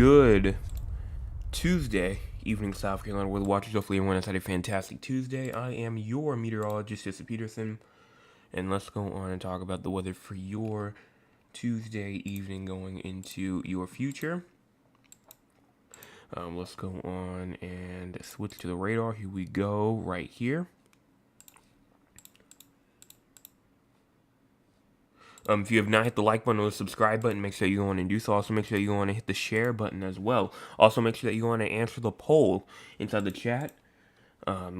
Good Tuesday evening, South Carolina, where the watchers. Hopefully, everyone has had a fantastic Tuesday. I am your meteorologist, Jesse Peterson, and let's go on and talk about the weather for your Tuesday evening going into your future. Let's go on and switch to the radar. Here we go, right here. If you have not hit the like button or the subscribe button, make sure you go on and do so. Also, make sure you go on and hit the share button as well. Also, make sure that you go on and answer the poll inside the chat. I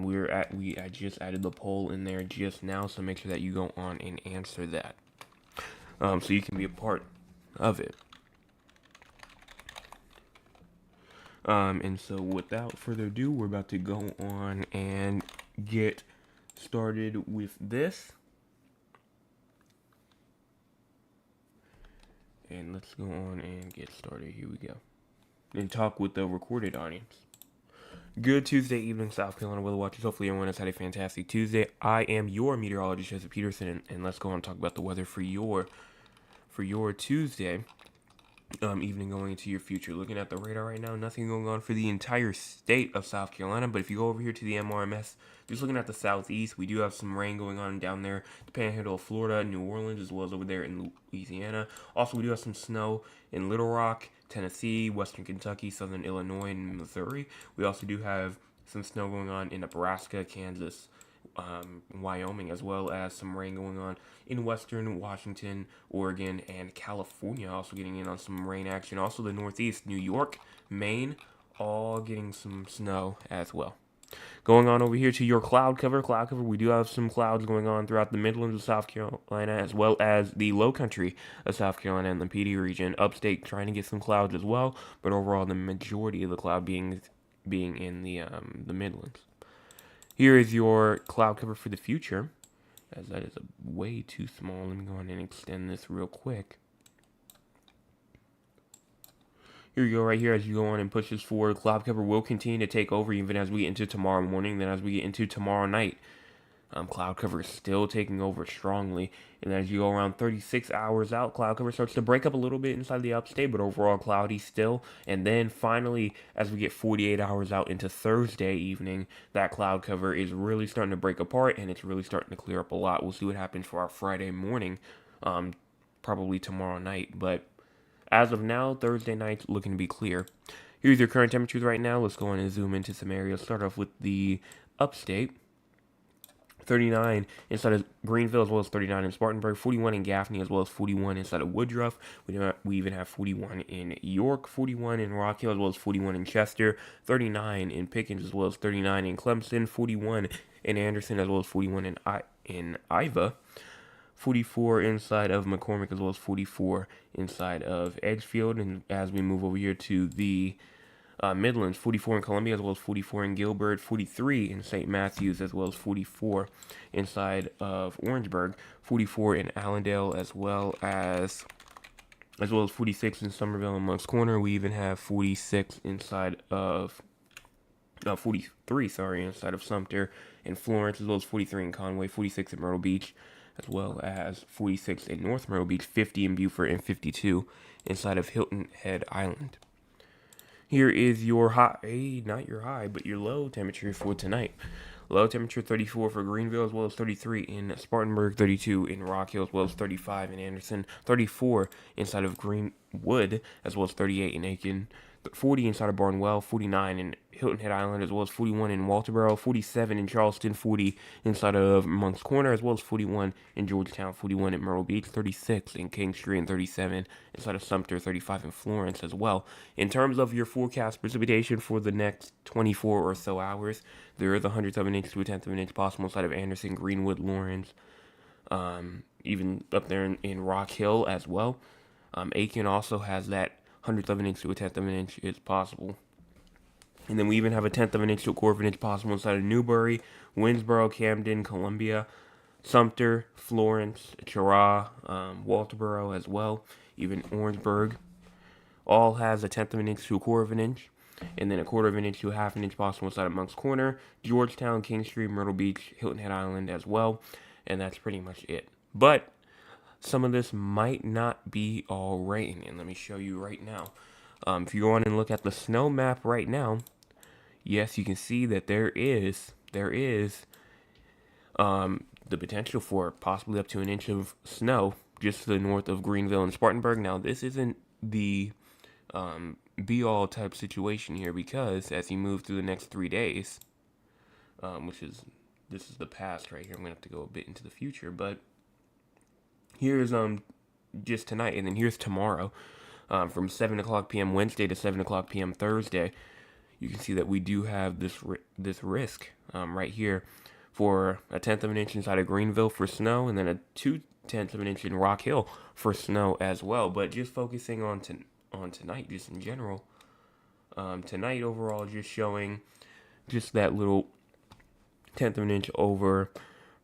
just added the poll in there just now, so make sure that you go on and answer that. So you can be a part of it. And so without further ado, we're about to go on and get started with this. And let's go on and get started. Here we go. And talk with the recorded audience. Good Tuesday evening, South Carolina weather watchers. Hopefully everyone has had a fantastic Tuesday. I am your meteorologist, Jesse Peterson, and let's go on and talk about the weather for your Tuesday evening going into your future. Looking at the radar right now, nothing going on for the entire state of South Carolina, but if you go over here to the MRMS, just looking at the southeast, we do have some rain going on down there, the panhandle of Florida, New Orleans, as well as over there in Louisiana. Also, we do have some snow in Little Rock, Tennessee, Western Kentucky, Southern Illinois, and Missouri. We also do have some snow going on in Nebraska, Kansas, Wyoming, as well as some rain going on in Western Washington, Oregon, and California. Also getting in on some rain action. Also the Northeast, New York, Maine, all getting some snow as well. Going on over here to your cloud cover. We do have some clouds going on throughout the Midlands of South Carolina, as well as the low country of South Carolina and the PD region. Upstate trying to get some clouds as well, but overall the majority of the cloud being in the Midlands. Here is your cloud cover for the future, as that is way too small. Let me go on and extend this real quick. Here you go, right here, as you go on and push this forward. Cloud cover will continue to take over even as we get into tomorrow morning. Then as we get into tomorrow night, cloud cover is still taking over strongly. And as you go around 36 hours out, cloud cover starts to break up a little bit inside the upstate, but overall cloudy still. And then finally, as we get 48 hours out into Thursday evening, that cloud cover is really starting to break apart, and it's really starting to clear up a lot. We'll see what happens for our Friday morning, probably tomorrow night. But as of now, Thursday night's looking to be clear. Here's your current temperatures right now. Let's go on and zoom into some areas. Start off with the upstate. 39 inside of Greenville, as well as 39 in Spartanburg, 41 in Gaffney, as well as 41 inside of Woodruff. We even have 41 in York, 41 in Rock Hill, as well as 41 in Chester, 39 in Pickens, as well as 39 in Clemson, 41 in Anderson, as well as 41 in Iva, 44 inside of McCormick, as well as 44 inside of Edgefield. And as we move over here to the Midlands, 44 in Columbia, as well as 44 in Gilbert, 43 in St. Matthews, as well as 44 inside of Orangeburg, 44 in Allendale, as well as 46 in Somerville and Moncks Corner. We even have 46 inside of 43, inside of Sumter and Florence, as well as 43 in Conway, 46 in Myrtle Beach, as well as 46 in North Myrtle Beach, 50 in Beaufort, and 52 inside of Hilton Head Island. Here is your high, not your high, but your low temperature for tonight. Low temperature 34 for Greenville, as well as 33 in Spartanburg, 32 in Rock Hill, as well as 35 in Anderson, 34 inside of Greenwood, as well as 38 in Aiken, 40 inside of Barnwell, 49 in Hilton Head Island, as well as 41 in Walterboro, 47 in Charleston, 40 inside of Moncks Corner, as well as 41 in Georgetown, 41 in Myrtle Beach, 36 in Kingstree, and 37 inside of Sumter, 35 in Florence as well. In terms of your forecast precipitation for the next 24 or so hours, there is 100th of an inch to a 10th of an inch possible inside of Anderson, Greenwood, Lawrence, even up there in Rock Hill as well. Aiken also has that 100th of an inch to a 10th of an inch is possible. And then we even have a 10th of an inch to a quarter of an inch possible inside of Newberry, Winsboro, Camden, Columbia, Sumter, Florence, Cheraw, Walterboro as well. Even Orangeburg all has a 10th of an inch to a quarter of an inch. And then a quarter of an inch to a half an inch possible inside of Moncks Corner, Georgetown, Kingstree, Myrtle Beach, Hilton Head Island as well. And that's pretty much it. But some of this might not be all rain, and let me show you right now. If you go on and look at the snow map right now, yes, you can see that there is the potential for possibly up to an inch of snow just to the north of Greenville and Spartanburg. Now, this isn't the be all type situation here, because as you move through the next 3 days, which is this is the past right here. I'm gonna have to go a bit into the future, but here's just tonight, and then here's tomorrow, from 7 o'clock p.m. Wednesday to 7 o'clock p.m. Thursday. You can see that we do have this risk right here for a tenth of an inch inside of Greenville for snow, and then a 2/10 of an inch in Rock Hill for snow as well. But just focusing on tonight, just in general, tonight overall, just showing just that little tenth of an inch over,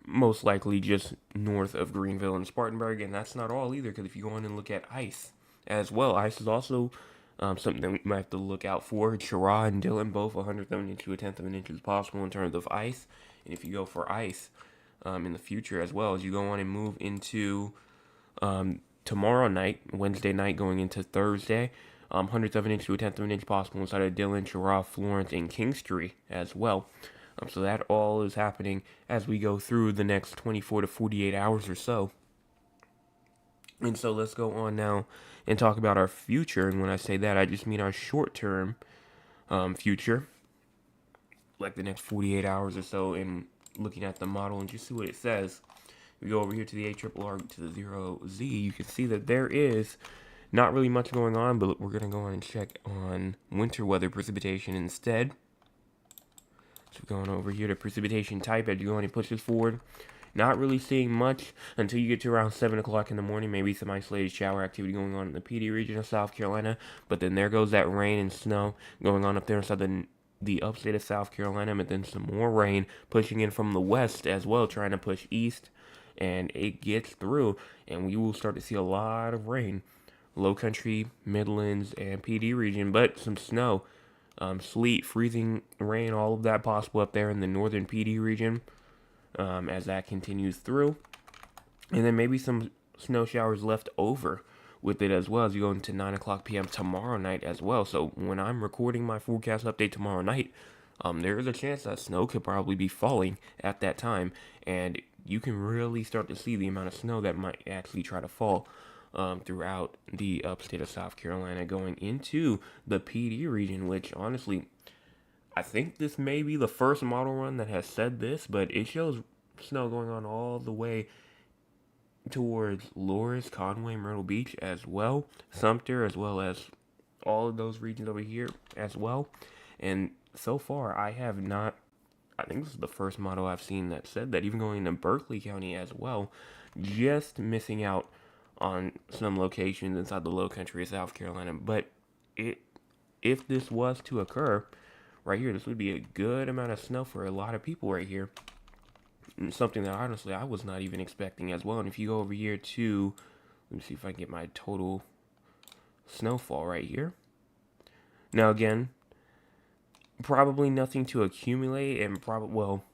most likely just north of Greenville and Spartanburg. And that's not all either, because if you go on and look at ice as well, ice is also something that we might have to look out for. Chirrah and Dillon, both 100th of an inch to a tenth of an inch is possible in terms of ice. And if you go for ice in the future as well, as you go on and move into tomorrow night, Wednesday night, going into Thursday, 100th of an inch to a tenth of an inch possible inside of Dillon, Chirrah, Florence, and Kingstree as well. So that all is happening as we go through the next 24 to 48 hours or so. And so let's go on now and talk about our future. And when I say that, I just mean our short-term future, like the next 48 hours or so, and looking at the model and just see what it says. We go over here to the ARRR to the 0Z. You can see that there is not really much going on, but we're going to go on and check on winter weather precipitation instead. So going over here to precipitation type, as you go on and push this forward, not really seeing much until you get to around 7 o'clock in the morning. Maybe some isolated shower activity going on in the PD region of South Carolina. But then there goes that rain and snow going on up there inside the upstate of South Carolina. But then some more rain pushing in from the west as well, trying to push east. And it gets through, and we will start to see a lot of rain. Low country, Midlands, and PD region, but some snow. Sleet, freezing rain, all of that possible up there in the northern PD region as that continues through. And then maybe some snow showers left over with it as well as you go into 9 o'clock p.m. tomorrow night as well. So when I'm recording my forecast update tomorrow night, there is a chance that snow could probably be falling at that time. And you can really start to see the amount of snow that might actually try to fall throughout the upstate of South Carolina going into the PD region, which honestly, I think this may be the first model run that has said this, but it shows snow going on all the way towards Loris, Conway, Myrtle Beach as well, Sumter, as well as all of those regions over here as well. And so far, I think this is the first model I've seen that said that, even going into Berkeley County as well, just missing out on some locations inside the low country of South Carolina. But if this was to occur right here, this would be a good amount of snow for a lot of people right here. And something that honestly I was not even expecting as well. And if you go over here to, let me see if I can get my total snowfall right here. Now again, probably nothing to accumulate, and well,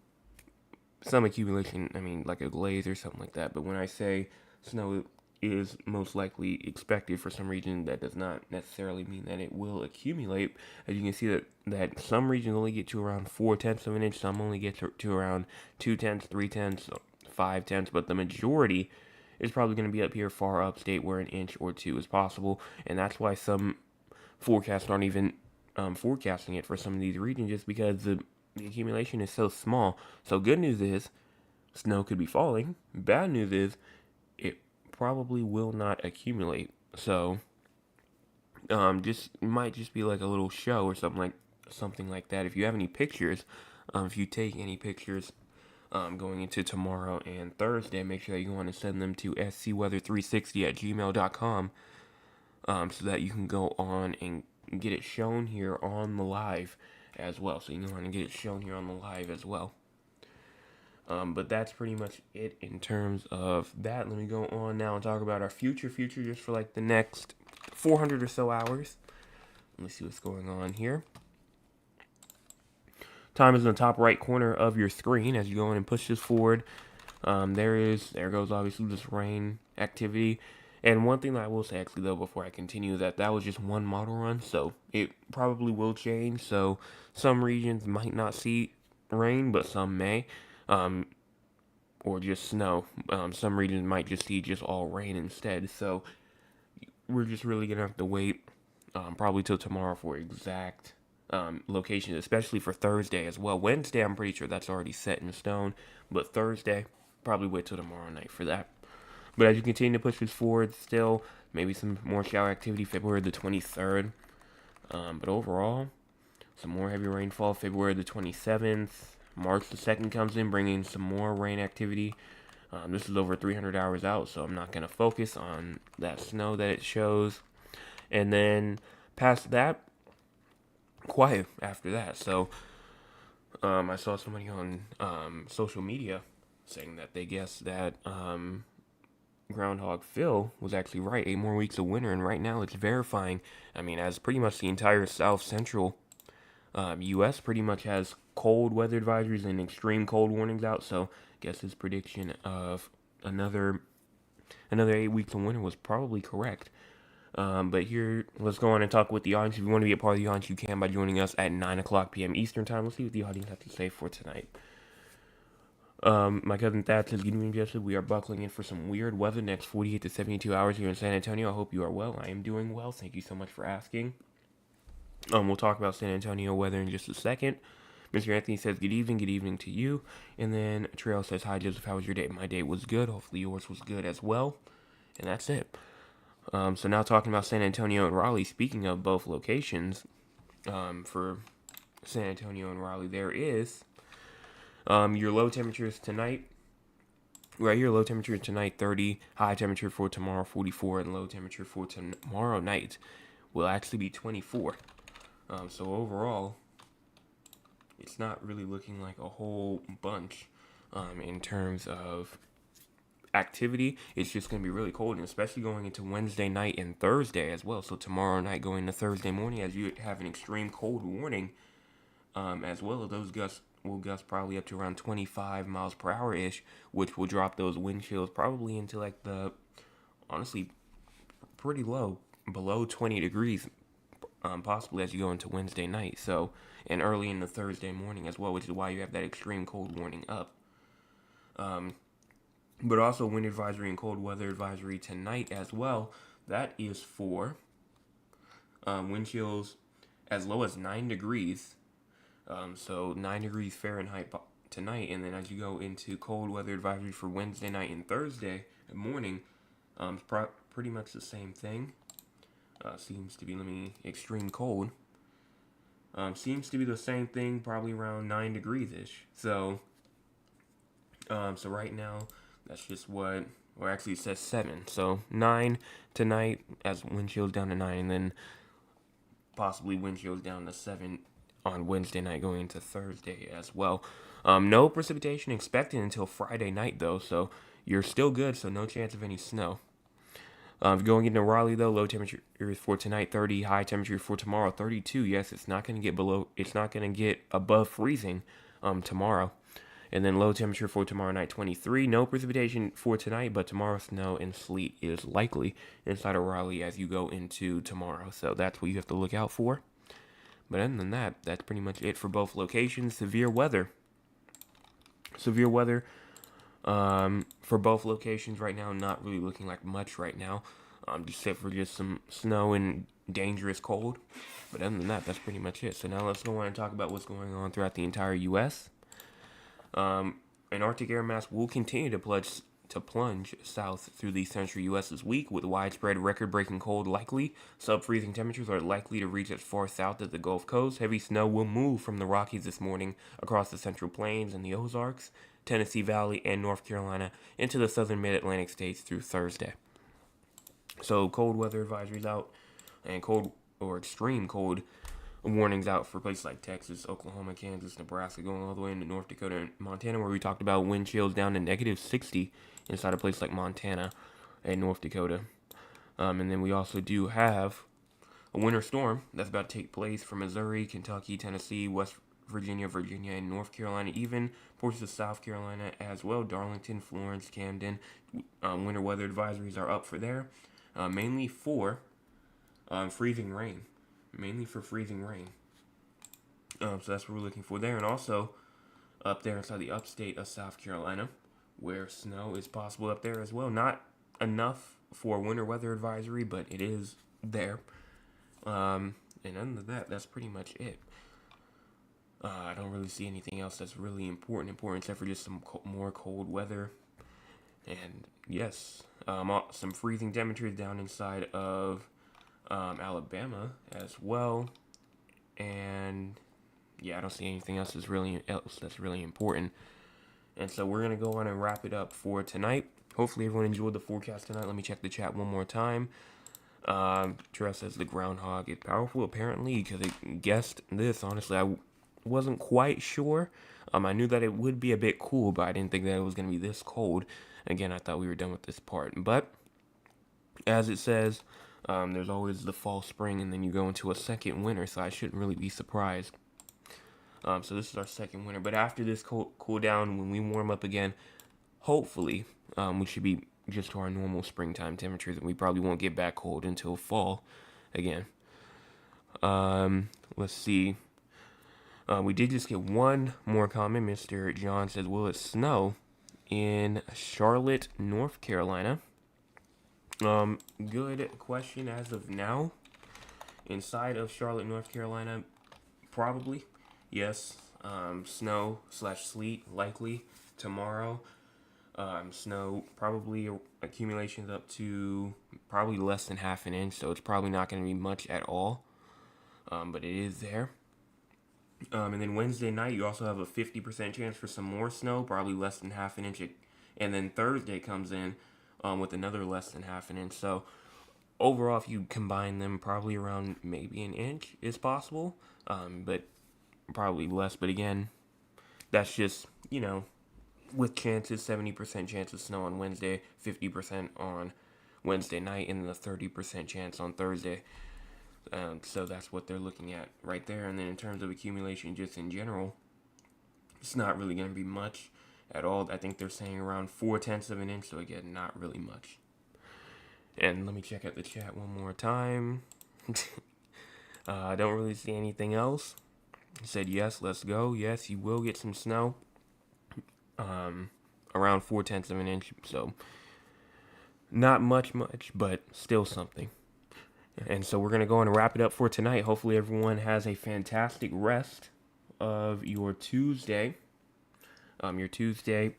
some accumulation, I mean like a glaze or something like that. But when I say snow is most likely expected for some region, that does not necessarily mean that it will accumulate. As you can see that some regions only get to around 4/10 of an inch, some only get to around 2/10, 3/10, 5/10, but the majority is probably going to be up here far upstate where an inch or two is possible. And that's why some forecasts aren't even forecasting it for some of these regions, just because the accumulation is so small. So good news is snow could be falling. Bad news is it probably will not accumulate. So just might just be like a little show or something like that. If you have any pictures, if you take any pictures going into tomorrow and Thursday, make sure that you want to send them to scweather360@gmail.com so that you can go on and get it shown here on the live as well. So you can go on and get it shown here on the live as well. But that's pretty much it in terms of that. Let me go on now and talk about our future just for like the next 400 or so hours. Let me see what's going on here. Time is in the top right corner of your screen as you go in and push this forward. There goes obviously this rain activity. And one thing that I will say actually though before I continue that was just one model run, so it probably will change. So some regions might not see rain, but some may, um, or just snow. Some regions might just see just all rain instead. So we're just really gonna have to wait, probably till tomorrow for exact locations, especially for Thursday as well. Wednesday, I'm pretty sure that's already set in stone, but Thursday, probably wait till tomorrow night for that. But as you continue to push this forward, still maybe some more shower activity February the 23rd. But overall, some more heavy rainfall February the 27th. March the 2nd comes in, bringing some more rain activity. This is over 300 hours out, so I'm not going to focus on that snow that it shows. And then past that, quiet after that. So I saw somebody on social media saying that they guessed that Groundhog Phil was actually right. 8 more weeks of winter, and right now it's verifying. I mean, as pretty much the entire South Central U.S. pretty much has cold weather advisories and extreme cold warnings out. So, I guess his prediction of another 8 weeks of winter was probably correct. But here, let's go on and talk with the audience. If you want to be a part of the audience, you can by joining us at 9 o'clock p.m. Eastern Time. Let's see what the audience has to say for tonight. My cousin Thad says, good evening, Joseph. We are buckling in for some weird weather next 48 to 72 hours here in San Antonio. I hope you are well. I am doing well. Thank you so much for asking. We'll talk about San Antonio weather in just a second. Mr. Anthony says, good evening to you. And then Trail says, hi, Joseph. How was your day? My day was good. Hopefully yours was good as well. And that's it. So now talking about San Antonio and Raleigh. Speaking of both locations, for San Antonio and Raleigh, there is your low temperatures tonight. Right here, low temperature tonight 30, high temperature for tomorrow 44, and low temperature for tomorrow night will actually be 24. So overall, it's not really looking like a whole bunch in terms of activity. It's just going to be really cold, and especially going into Wednesday night and Thursday as well. So tomorrow night going into Thursday morning, as you have an extreme cold warning, as well as those gusts will gust probably up to around 25 miles per hour ish, which will drop those wind chills probably into like the, honestly, pretty low, below 20 degrees, possibly as you go into Wednesday night. So, and early in the Thursday morning as well, which is why you have that extreme cold warning up. But also wind advisory and cold weather advisory tonight as well. That is for wind chills as low as 9 degrees. So 9 degrees Fahrenheit tonight, and then as you go into cold weather advisory for Wednesday night and Thursday morning, pretty much the same thing. Seems to be, extreme cold. Seems to be the same thing, probably around 9 degrees ish. So right now, that's just what, or actually it says 7. So 9 tonight as wind chills down to 9, and then possibly wind chills down to 7 on Wednesday night going into Thursday as well. No precipitation expected until Friday night though, so you're still good, so no chance of any snow. Going into Raleigh though, low temperature for tonight 30, high temperature for tomorrow 32. Yes, it's not going to get above freezing tomorrow. And then low temperature for tomorrow night 23. No precipitation for tonight, but tomorrow snow and sleet is likely inside of Raleigh as you go into tomorrow. So that's what you have to look out for. But other than that, that's pretty much it for both locations. Severe weather for both locations right now, not really looking like much right now, except for just some snow and dangerous cold. But other than that, that's pretty much it. So now let's go on and talk about what's going on throughout the entire U.S. An Arctic air mass will continue to plunge south through the central U.S. this week, with widespread record-breaking cold likely. Sub-freezing temperatures are likely to reach as far south as the Gulf Coast. Heavy snow will move from the Rockies this morning across the Central Plains and the Ozarks, Tennessee Valley, and North Carolina into the southern mid-Atlantic states through Thursday. So cold weather advisories out, and cold or extreme cold warnings out for places like Texas, Oklahoma, Kansas, Nebraska, going all the way into North Dakota and Montana, where we talked about wind chills down to negative 60 inside a place like Montana and North Dakota. And then we also do have a winter storm that's about to take place for Missouri, Kentucky, Tennessee, West Virginia, and North Carolina, even portions of South Carolina as well. Darlington, Florence, Camden, winter weather advisories are up for there. mainly for freezing rain. Mainly for freezing rain. So that's what we're looking for there. And also, up there inside the upstate of South Carolina, where snow is possible up there as well. Not enough for winter weather advisory, but it is there. And other than that, that's pretty much it. I don't really see anything else that's really important except for just some more cold weather. And yes, some freezing temperatures down inside of Alabama as well. And yeah, I don't see anything else that's really important. And so we're gonna go on and wrap it up for tonight. Hopefully everyone enjoyed the forecast tonight. Let me check the chat one more time. Tress says the groundhog is powerful apparently because it guessed this. Honestly, I wasn't quite sure. I knew that it would be a bit cool, but I didn't think that it was gonna be this cold. Again, I thought we were done with this part, but as it says, there's always the fall, spring, and then you go into a second winter. So I shouldn't really be surprised. So this is our second winter, but after this cool down, when we warm up again, hopefully, we should be just to our normal springtime temperatures, and we probably won't get back cold until fall again. Let's see. We did just get one more comment. Mr. John says, will it snow in Charlotte, North Carolina? Good question as of now. Inside of Charlotte, North Carolina, probably. Yes, snow/sleet likely tomorrow. Snow probably accumulations up to probably less than half an inch, so it's probably not going to be much at all. But it is there. And then Wednesday night, you also have a 50% chance for some more snow, probably less than half an inch. And then Thursday comes in with another less than half an inch. So overall, if you combine them, probably around maybe an inch is possible. But probably less, but again, that's just, with chances, 70% chance of snow on Wednesday, 50% on Wednesday night, and the 30% chance on Thursday. So that's what they're looking at right there. And then in terms of accumulation, just in general, it's not really going to be much at all. I think they're saying around 0.4 of an inch, so again, not really much. And let me check out the chat one more time. I don't really see anything else. He said, yes, let's go. Yes, you will get some snow. Around 0.4 of an inch. So, not much, but still something. And so we're going to go and wrap it up for tonight. Hopefully everyone has a fantastic rest of your Tuesday. Your Tuesday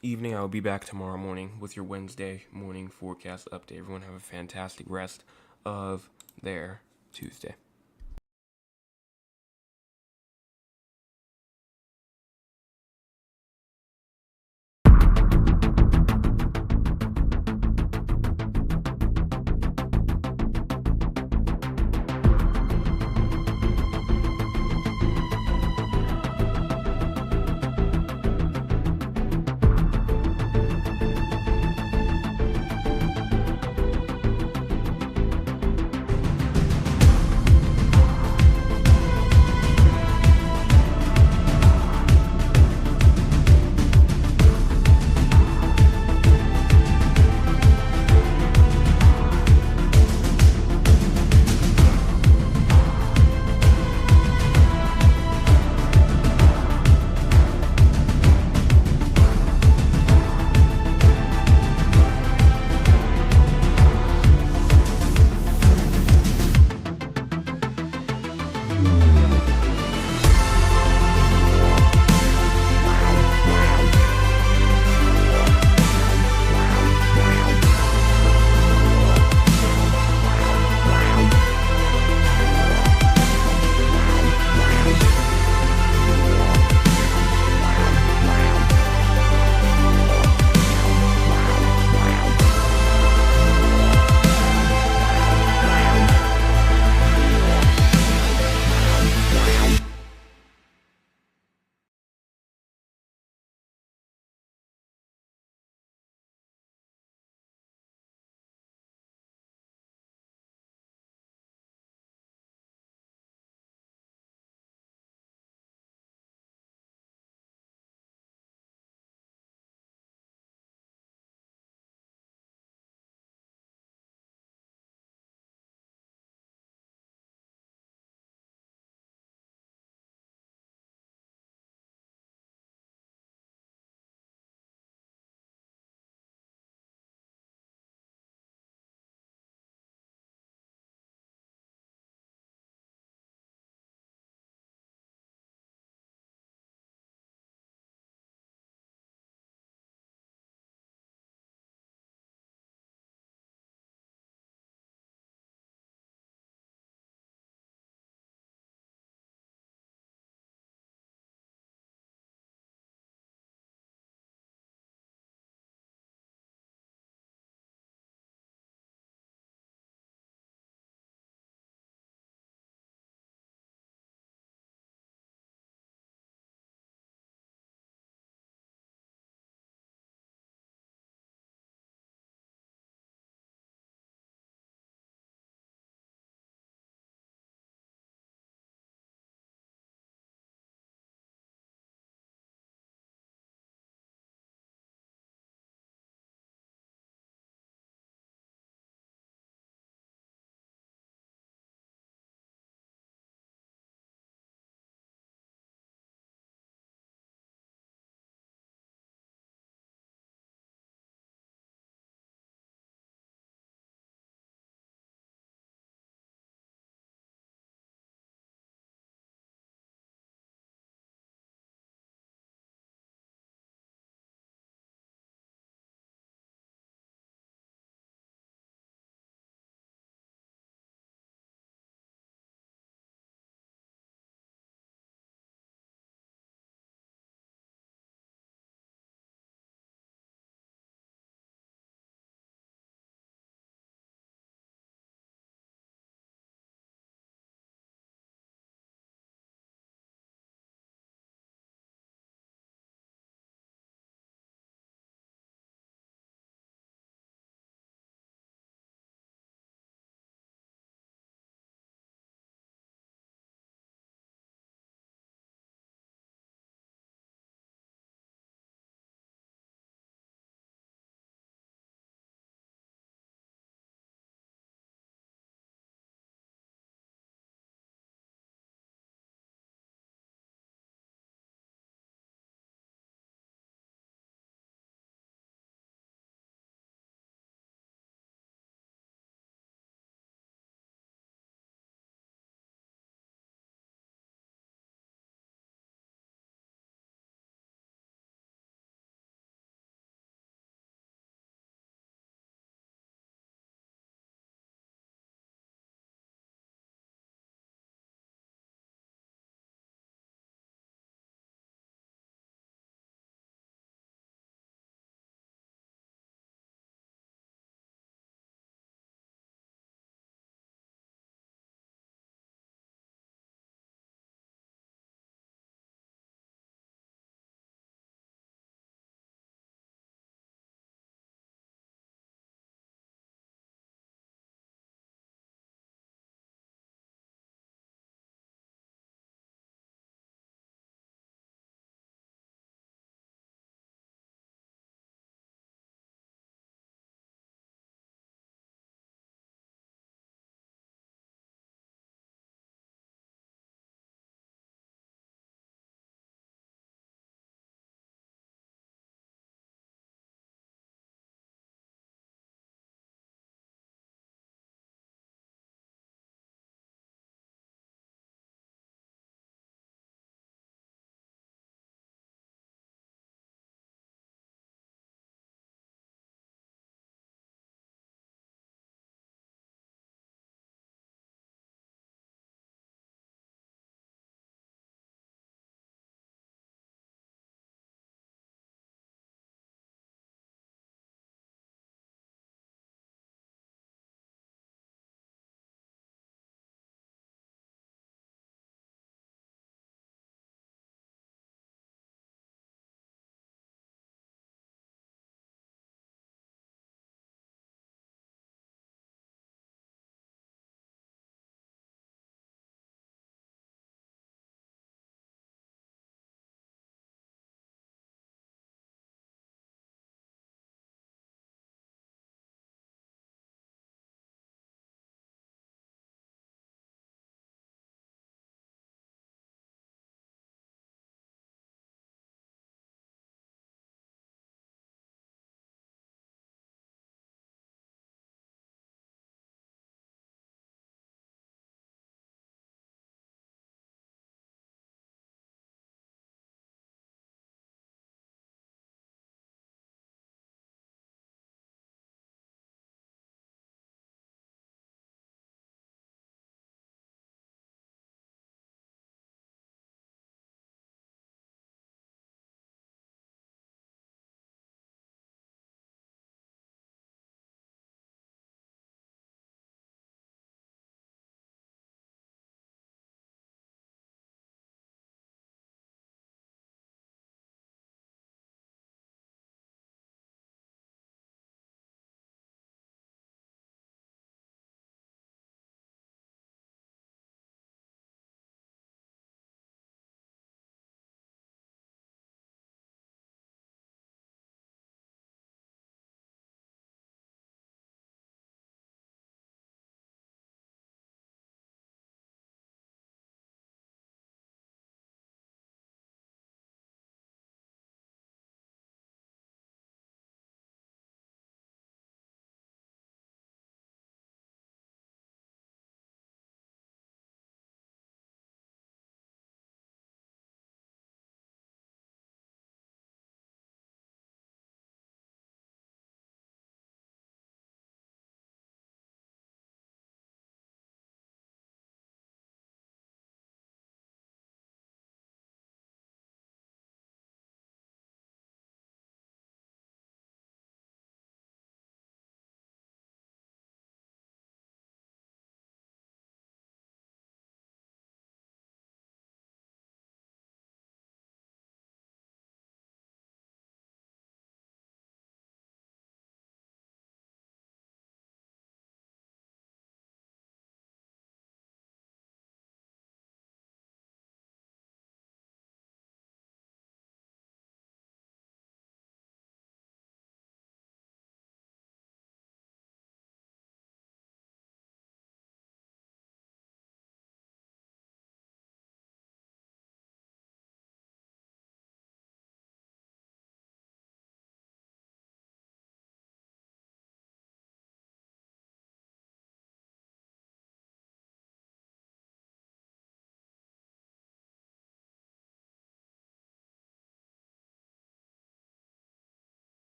evening. I'll be back tomorrow morning with your Wednesday morning forecast update. Everyone have a fantastic rest of their Tuesday.